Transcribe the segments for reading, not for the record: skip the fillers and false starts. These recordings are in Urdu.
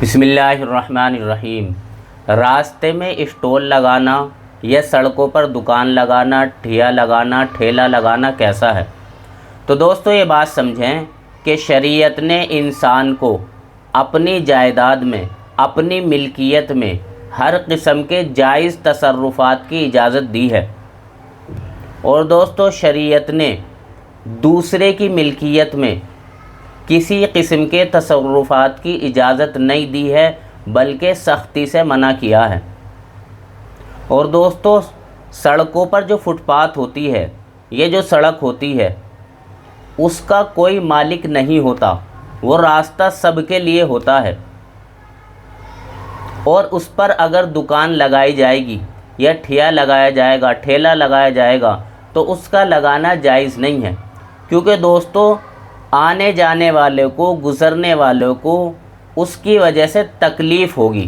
بسم اللہ الرحمن الرحیم۔ راستے میں اسٹول لگانا یا سڑکوں پر دکان لگانا، ٹھیا لگانا، ٹھیلا لگانا کیسا ہے؟ تو دوستو یہ بات سمجھیں کہ شریعت نے انسان کو اپنی جائیداد میں، اپنی ملکیت میں ہر قسم کے جائز تصرفات کی اجازت دی ہے، اور دوستو شریعت نے دوسرے کی ملکیت میں کسی قسم کے تصرفات کی اجازت نہیں دی ہے، بلکہ سختی سے منع کیا ہے۔ اور دوستو سڑکوں پر جو فٹ پاتھ ہوتی ہے، یہ جو سڑک ہوتی ہے، اس کا کوئی مالک نہیں ہوتا، وہ راستہ سب کے لیے ہوتا ہے، اور اس پر اگر دکان لگائی جائے گی یا ٹھیا لگایا جائے گا، ٹھیلا لگایا جائے گا، تو اس کا لگانا جائز نہیں ہے، کیونکہ دوستو آنے جانے والے کو، گزرنے والوں کو اس کی وجہ سے تکلیف ہوگی۔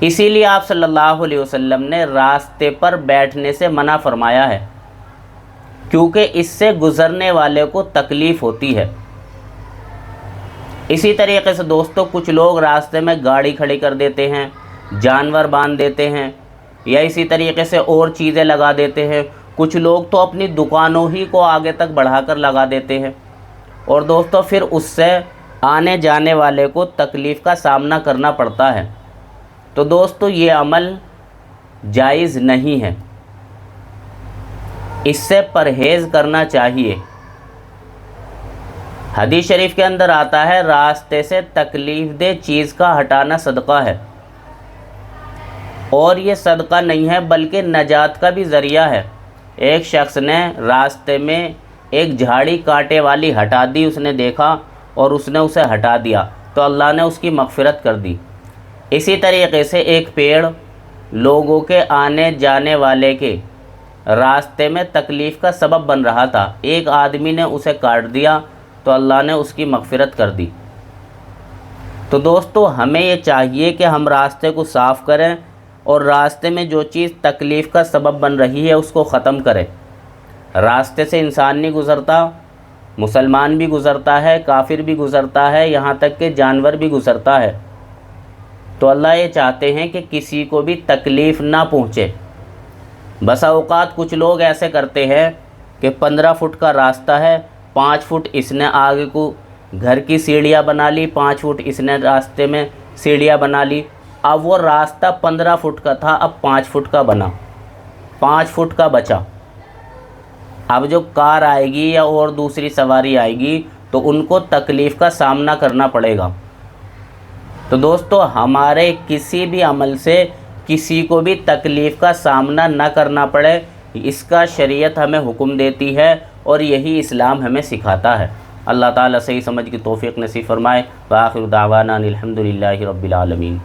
اسی لیے آپ صلی اللہ علیہ وسلم نے راستے پر بیٹھنے سے منع فرمایا ہے، کیونکہ اس سے گزرنے والے کو تکلیف ہوتی ہے۔ اسی طریقے سے دوستو کچھ لوگ راستے میں گاڑی کھڑی کر دیتے ہیں، جانور باندھ دیتے ہیں، یا اسی طریقے سے اور چیزیں لگا دیتے ہیں۔ کچھ لوگ تو اپنی دکانوں ہی کو آگے تک بڑھا کر لگا دیتے ہیں، اور دوستو پھر اس سے آنے جانے والے کو تکلیف کا سامنا کرنا پڑتا ہے۔ تو دوستو یہ عمل جائز نہیں ہے، اس سے پرہیز کرنا چاہیے۔ حدیث شریف کے اندر آتا ہے، راستے سے تکلیف دہ چیز کا ہٹانا صدقہ ہے، اور یہ صدقہ نہیں ہے بلکہ نجات کا بھی ذریعہ ہے۔ ایک شخص نے راستے میں ایک جھاڑی کانٹے والی ہٹا دی، اس نے دیکھا اور اس نے اسے ہٹا دیا، تو اللہ نے اس کی مغفرت کر دی۔ اسی طریقے سے ایک پیڑ لوگوں کے آنے جانے والے کے راستے میں تکلیف کا سبب بن رہا تھا، ایک آدمی نے اسے کاٹ دیا تو اللہ نے اس کی مغفرت کر دی۔ تو دوستو ہمیں یہ چاہیے کہ ہم راستے کو صاف کریں، اور راستے میں جو چیز تکلیف کا سبب بن رہی ہے اس کو ختم کریں۔ راستے سے انسان نہیں گزرتا، مسلمان بھی گزرتا ہے، کافر بھی گزرتا ہے، یہاں تک کہ جانور بھی گزرتا ہے۔ تو اللہ یہ چاہتے ہیں کہ کسی کو بھی تکلیف نہ پہنچے۔ بسا اوقات کچھ لوگ ایسے کرتے ہیں کہ 15 فٹ کا راستہ ہے، 5 فٹ اس نے آگے کو گھر کی سیڑھیاں بنا لی، 5 فٹ اس نے راستے میں سیڑھیاں بنا لی۔ اب وہ راستہ 15 فٹ کا تھا، اب 5 فٹ کا بنا، 5 فٹ کا بچا۔ اب جو کار آئے گی یا اور دوسری سواری آئے گی تو ان کو تکلیف کا سامنا کرنا پڑے گا۔ تو دوستو ہمارے کسی بھی عمل سے کسی کو بھی تکلیف کا سامنا نہ کرنا پڑے، اس کا شریعت ہمیں حکم دیتی ہے، اور یہی اسلام ہمیں سکھاتا ہے۔ اللہ تعالیٰ صحیح سمجھ کی توفیق نصیب فرمائے۔ وآخر دعوانا الحمد للہ رب العالمین۔